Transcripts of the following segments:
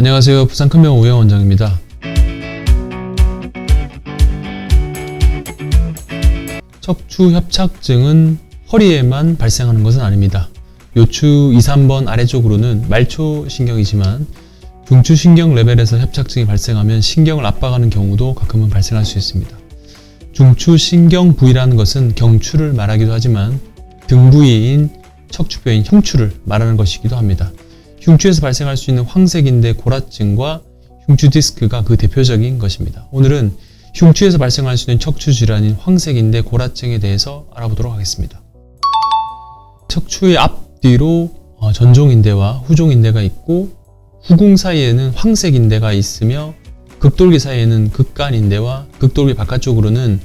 안녕하세요. 부산 큰병원 오영 원장입니다. 척추협착증은 허리에만 발생하는 것은 아닙니다. 요추 2, 3번 아래쪽으로는 말초신경이지만 중추신경 레벨에서 협착증이 발생하면 신경을 압박하는 경우도 가끔은 발생할 수 있습니다. 중추신경 부위라는 것은 경추를 말하기도 하지만 등 부위인 척추뼈인 흉추를 말하는 것이기도 합니다. 흉추에서 발생할 수 있는 황색인대 골화증과 흉추 디스크가 그 대표적인 것입니다. 오늘은 흉추에서 발생할 수 있는 척추 질환인 황색인대 골화증에 대해서 알아보도록 하겠습니다. 척추의 앞뒤로 전종인대와 후종인대가 있고 후궁 사이에는 황색인대가 있으며 극돌기 사이에는 극간인대와 극돌기 바깥쪽으로는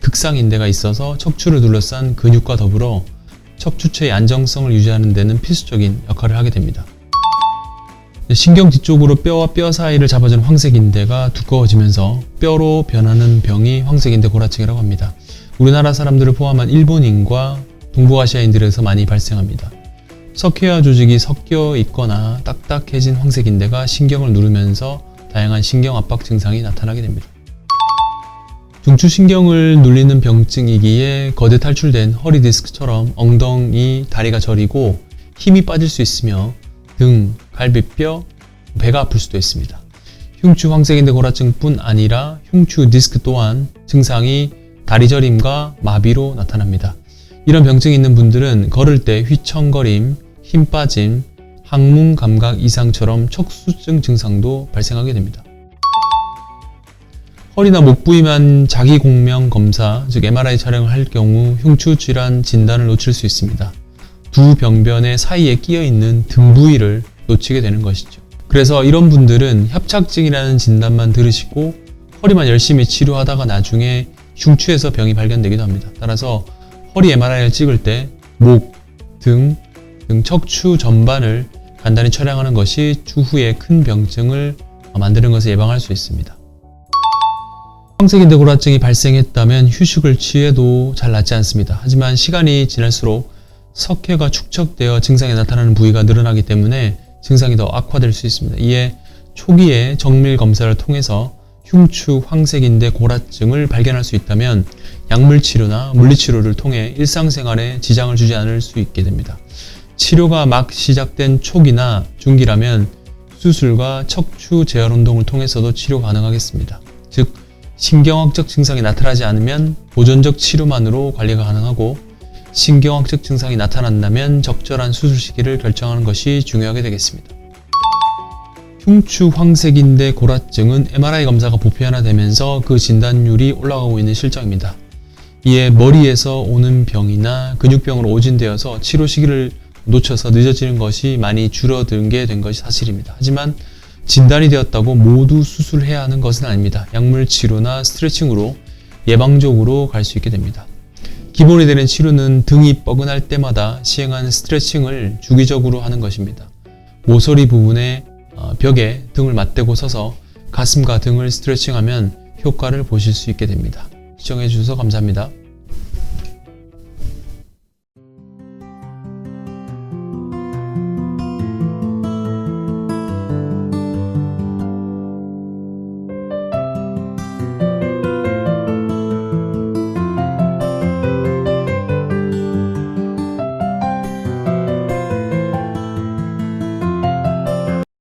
극상인대가 있어서 척추를 둘러싼 근육과 더불어 척추체의 안정성을 유지하는 데는 필수적인 역할을 하게 됩니다. 신경 뒤쪽으로 뼈와 뼈 사이를 잡아주는 황색인대가 두꺼워지면서 뼈로 변하는 병이 황색인대 골화증이라고 합니다. 우리나라 사람들을 포함한 일본인과 동북아시아인들에서 많이 발생합니다. 석회화 조직이 섞여 있거나 딱딱해진 황색인대가 신경을 누르면서 다양한 신경 압박 증상이 나타나게 됩니다. 중추신경을 눌리는 병증이기에 거대 탈출된 허리 디스크처럼 엉덩이, 다리가 저리고 힘이 빠질 수 있으며 등, 갈비뼈, 배가 아플 수도 있습니다. 흉추 황색인대 골화증뿐 아니라 흉추 디스크 또한 증상이 다리 저림과 마비로 나타납니다. 이런 병증이 있는 분들은 걸을 때 휘청거림, 힘 빠짐, 항문 감각 이상처럼 척수증 증상도 발생하게 됩니다. 허리나 목 부위만 자기 공명 검사, 즉 MRI 촬영을 할 경우 흉추 질환 진단을 놓칠 수 있습니다. 두 병변의 사이에 끼어 있는 등 부위를 놓치게 되는 것이죠. 그래서 이런 분들은 협착증이라는 진단만 들으시고 허리만 열심히 치료하다가 나중에 흉추에서 병이 발견되기도 합니다. 따라서 허리 MRI를 찍을 때 목, 등 척추 전반을 간단히 촬영하는 것이 추후에 큰 병증을 만드는 것을 예방할 수 있습니다. 황색인대 골화증이 발생했다면 휴식을 취해도 잘 낫지 않습니다. 하지만 시간이 지날수록 석회가 축적되어 증상이 나타나는 부위가 늘어나기 때문에 증상이 더 악화될 수 있습니다. 이에 초기에 정밀 검사를 통해서 흉추 황색인대 골화증을 발견할 수 있다면 약물치료나 물리치료를 통해 일상생활에 지장을 주지 않을 수 있게 됩니다. 치료가 막 시작된 초기나 중기라면 수술과 척추 재활 운동을 통해서도 치료 가능하겠습니다. 즉 신경학적 증상이 나타나지 않으면 보존적 치료만으로 관리가 가능하고 신경학적 증상이 나타난다면 적절한 수술 시기를 결정하는 것이 중요하게 되겠습니다. 흉추 황색인대 골화증은 MRI 검사가 보편화되면서 그 진단율이 올라가고 있는 실정입니다. 이에 머리에서 오는 병이나 근육병으로 오진되어서 치료 시기를 놓쳐서 늦어지는 것이 많이 줄어들게 된 것이 사실입니다. 하지만 진단이 되었다고 모두 수술해야 하는 것은 아닙니다. 약물 치료나 스트레칭으로 예방적으로 갈 수 있게 됩니다. 기본이 되는 치료는 등이 뻐근할 때마다 시행하는 스트레칭을 주기적으로 하는 것입니다. 모서리 부분에 벽에 등을 맞대고 서서 가슴과 등을 스트레칭하면 효과를 보실 수 있게 됩니다. 시청해 주셔서 감사합니다.